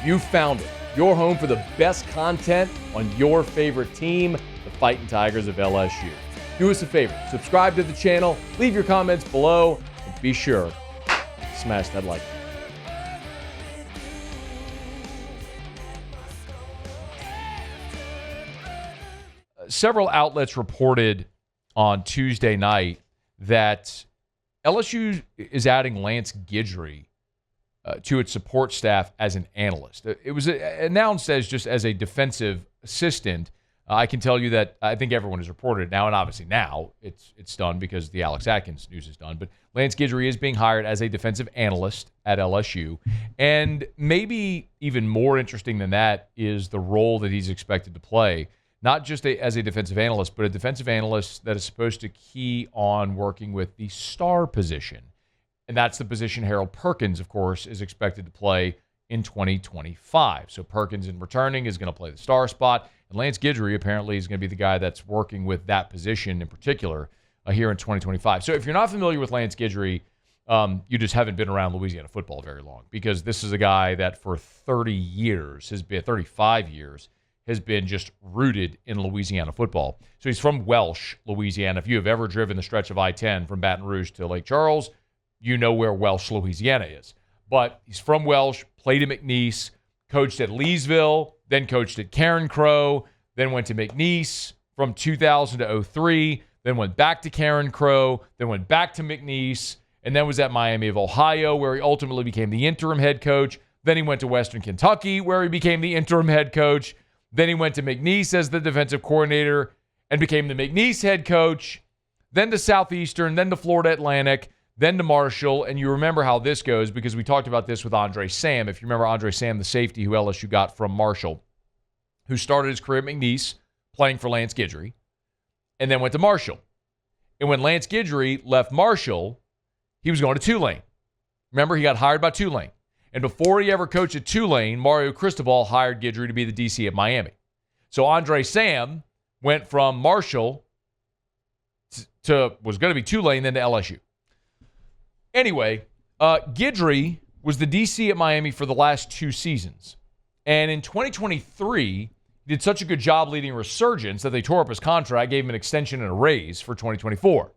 You found it. Your home for the best content on your favorite team, the Fighting Tigers of LSU. Do us a favor, subscribe to the channel, leave your comments below, and be sure to smash that like button. Several outlets reported on Tuesday night that LSU is adding Lance Guidry to its support staff as an analyst. It was announced as just as a defensive assistant. I can tell you that I think everyone has reported it now, and obviously now it's done because the Alex Atkins news is done. But Lance Guidry is being hired as a defensive analyst at LSU. And maybe even more interesting than that is the role that he's expected to play, not just as a defensive analyst, but a defensive analyst that is supposed to key on working with the star position. And that's the position Harold Perkins, of course, is expected to play in 2025. So Perkins, in returning, is going to play the star spot. And Lance Guidry apparently is going to be the guy that's working with that position in particular here in 2025. So if you're not familiar with Lance Guidry, you just haven't been around Louisiana football very long, because this is a guy that for 35 years, has been just rooted in Louisiana football. So he's from Welsh, Louisiana. If you have ever driven the stretch of I-10 from Baton Rouge to Lake Charles, you know where Welsh, Louisiana is. But he's from Welsh, played at McNeese, coached at Leesville, then coached at Karen Crow, then went to McNeese from 2000 to 03, then went back to Karen Crow, then went back to McNeese, and then was at Miami of Ohio, where he ultimately became the interim head coach. Then he went to Western Kentucky, where he became the interim head coach. Then he went to McNeese as the defensive coordinator and became the McNeese head coach. Then to Southeastern, then to Florida Atlantic, then to Marshall. And you remember how this goes because we talked about this with Andre Sam. If you remember Andre Sam, the safety who LSU got from Marshall, who started his career at McNeese playing for Lance Guidry and then went to Marshall. And when Lance Guidry left Marshall, he was going to Tulane. Remember, he got hired by Tulane. And before he ever coached at Tulane, Mario Cristobal hired Guidry to be the DC at Miami. So Andre Sam went from Marshall was going to be Tulane, then to LSU. Anyway, Guidry was the DC at Miami for the last 2 seasons. And in 2023, he did such a good job leading a resurgence that they tore up his contract, gave him an extension and a raise for 2024.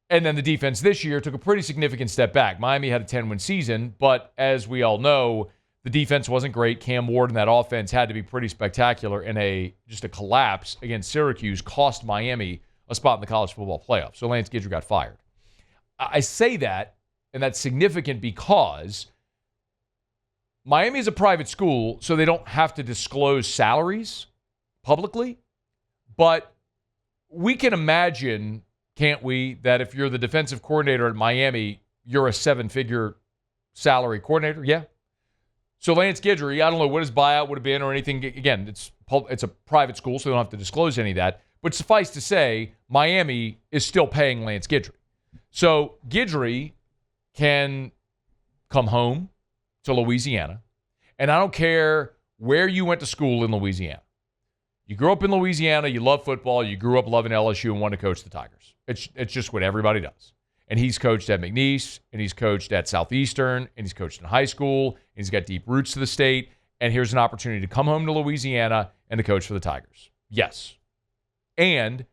And then the defense this year took a pretty significant step back. Miami had a 10-win season, but as we all know, the defense wasn't great. Cam Ward and that offense had to be pretty spectacular, and just a collapse against Syracuse cost Miami a spot in the college football playoff. So Lance Guidry got fired. I say that, and that's significant because Miami is a private school, so they don't have to disclose salaries publicly. But we can imagine, can't we, that if you're the defensive coordinator at Miami, you're a 7-figure salary coordinator? Yeah. So Lance Guidry, I don't know what his buyout would have been or anything. Again, it's a private school, so they don't have to disclose any of that. But suffice to say, Miami is still paying Lance Guidry. So Guidry can come home to Louisiana, and I don't care where you went to school in Louisiana. You grew up in Louisiana, you love football, you grew up loving LSU and wanted to coach the Tigers. It's just what everybody does. And he's coached at McNeese, and he's coached at Southeastern, and he's coached in high school, and he's got deep roots to the state, and here's an opportunity to come home to Louisiana and to coach for the Tigers. Yes. And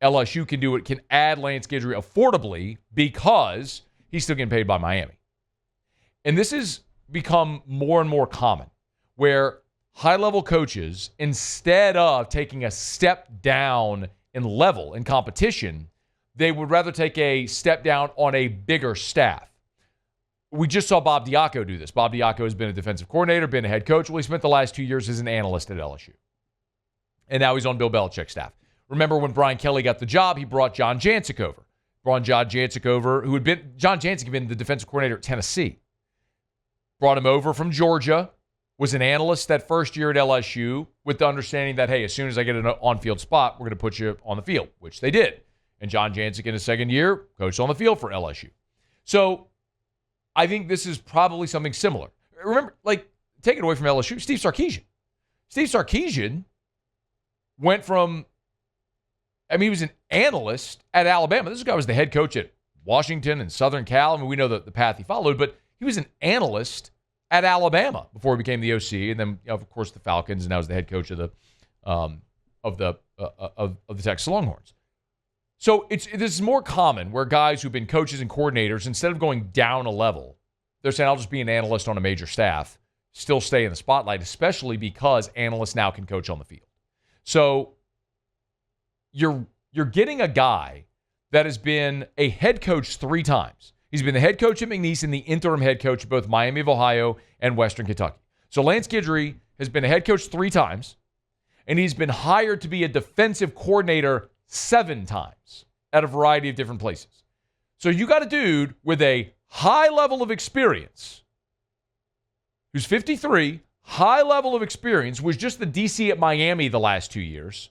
LSU can add Lance Guidry affordably because he's still getting paid by Miami. And this has become more and more common, where high-level coaches, instead of taking a step down in level, in competition, they would rather take a step down on a bigger staff. We just saw Bob Diaco do this. Bob Diaco has been a defensive coordinator, been a head coach. Well, he spent the last 2 years as an analyst at LSU. And now he's on Bill Belichick's staff. Remember when Brian Kelly got the job, he brought John Jancic over. John Jancic had been the defensive coordinator at Tennessee. Brought him over from Georgia, was an analyst that first year at LSU with the understanding that, hey, as soon as I get an on-field spot, we're going to put you on the field, which they did. And John Jancic in his second year coached on the field for LSU. So I think this is probably something similar. Remember, take it away from LSU, Steve Sarkisian. Steve Sarkisian went from, he was an analyst at Alabama. This guy was the head coach at Washington and Southern Cal. We know the path he followed, but he was an analyst at Alabama before he became the OC, and then of course the Falcons, and now he's the head coach of the Texas Longhorns. So this is more common where guys who've been coaches and coordinators, instead of going down a level, they're saying, I'll just be an analyst on a major staff, still stay in the spotlight, especially because analysts now can coach on the field. So you're getting a guy that has been a head coach 3 times. He's been the head coach at McNeese and the interim head coach at both Miami of Ohio and Western Kentucky. So Lance Guidry has been a head coach 3 times, and he's been hired to be a defensive coordinator 7 times at a variety of different places. So you got a dude with a high level of experience who's 53, high level of experience, was just the DC at Miami the last 2 years,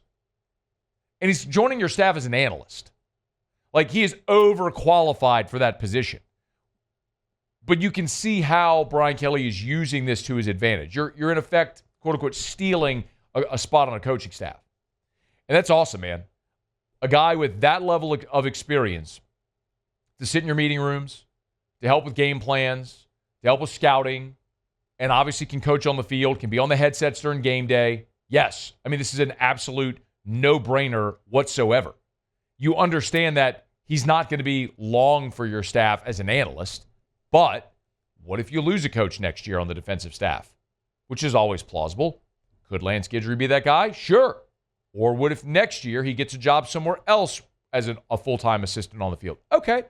and he's joining your staff as an analyst. Like, he is overqualified for that position. But you can see how Brian Kelly is using this to his advantage. You're in effect, quote unquote, stealing a spot on a coaching staff. And that's awesome, man. A guy with that level of experience to sit in your meeting rooms, to help with game plans, to help with scouting, and obviously can coach on the field, can be on the headsets during game day. Yes. I mean, this is an absolute no-brainer whatsoever. You understand that he's not going to be long for your staff as an analyst, but what if you lose a coach next year on the defensive staff, which is always plausible? Could Lance Guidry be that guy? Sure. Or what if next year he gets a job somewhere else as a full-time assistant on the field? Okay.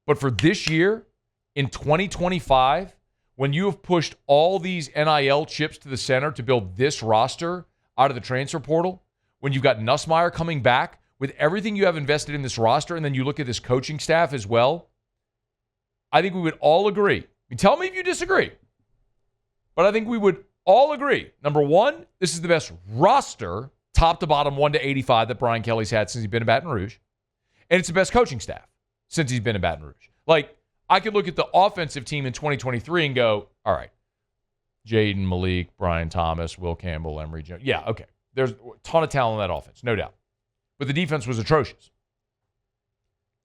But for this year, in 2025, when you have pushed all these NIL chips to the center to build this roster out of the transfer portal, when you've got Nussmeier coming back, with everything you have invested in this roster, and then you look at this coaching staff as well, I think we would all agree. I mean, tell me if you disagree. But I think we would all agree. Number one, this is the best roster, top to bottom, 1 to 85, that Brian Kelly's had since he's been in Baton Rouge. And it's the best coaching staff since he's been in Baton Rouge. Like, I could look at the offensive team in 2023 and go, all right, Jaden, Malik, Brian Thomas, Will Campbell, Emory Jones. Yeah, okay. There's a ton of talent in that offense, no doubt. But the defense was atrocious.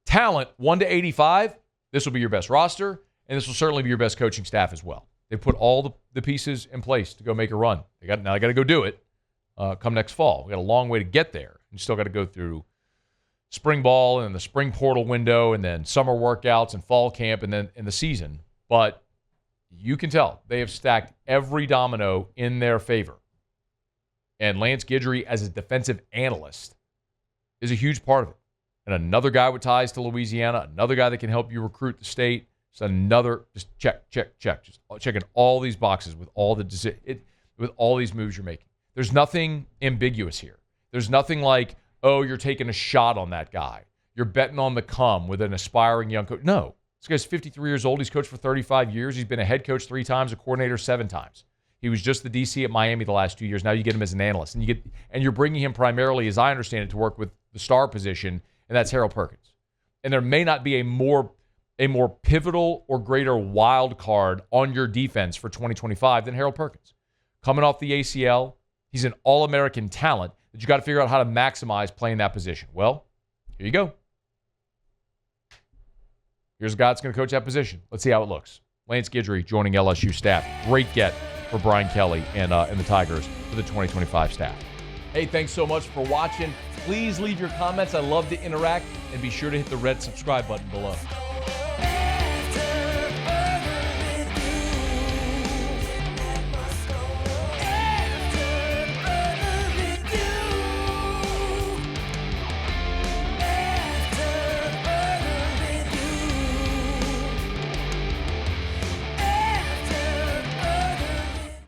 Talent, 1 to 85, this will be your best roster, and this will certainly be your best coaching staff as well. They put all the pieces in place to go make a run. Now they got to go do it come next fall. We got a long way to get there. You still got to go through spring ball and the spring portal window and then summer workouts and fall camp and then in the season. But you can tell they have stacked every domino in their favor. And Lance Guidry, as a defensive analyst, is a huge part of it. And another guy with ties to Louisiana, another guy that can help you recruit the state. Just check. Just checking all these boxes with all with all these moves you're making. There's nothing ambiguous here. There's nothing like, oh, you're taking a shot on that guy. You're betting on the come with an aspiring young coach. No. This guy's 53 years old. He's coached for 35 years. He's been a head coach 3 times, a coordinator 7 times. He was just the DC at Miami the last 2 years. Now you get him as an analyst. And you're bringing him primarily, as I understand it, to work with the star position, and that's Harold Perkins. And there may not be a more pivotal or greater wild card on your defense for 2025 than Harold Perkins. Coming off the ACL, he's an all-American talent that you got to figure out how to maximize playing that position. Well, here you go. Here's a guy that's going to coach that position. Let's see how it looks. Lance Guidry joining LSU staff. Great get for Brian Kelly and the Tigers for the 2025 staff. Hey, thanks so much for watching. Please leave your comments. I love to interact. And be sure to hit the red subscribe button below.